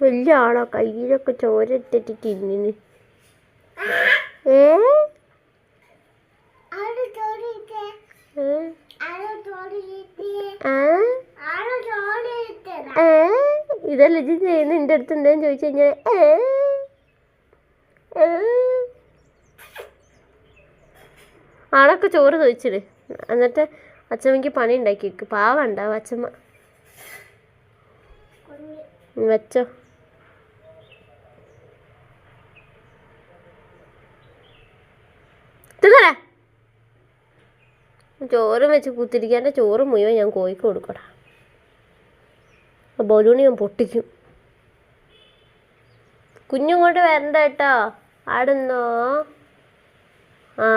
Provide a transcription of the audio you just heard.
വലിയ ആളാ, കയ്യിലൊക്കെ ചോര ഇട്ടിട്ട് തിന്നിന്. ഇതല്ല ഇത് ചെയ്യുന്ന എൻ്റെ അടുത്ത് എന്താന്ന് ചോദിച്ചു കഴിഞ്ഞാൽ ആളൊക്കെ ചോറ് ചോദിച്ചിട്. എന്നിട്ട് അച്ഛമ്മക്ക് പണി ഉണ്ടാക്കി വെക്ക്. പാവം ഉണ്ടാവും അച്ഛമ്മ. വെച്ചോ. തിന്നേ ചോറും വെച്ച് കുത്തിരിക്കാൻ്റെ ചോറ് മുഴുവൻ ഞാൻ കോഴിക്ക് കൊടുക്കടാ. ബലൂണി ഞാൻ പൊട്ടിക്കും. കുഞ്ഞിങ്ങോട്ട് വരണ്ട കേട്ടോ. ആടുന്നോ? ആ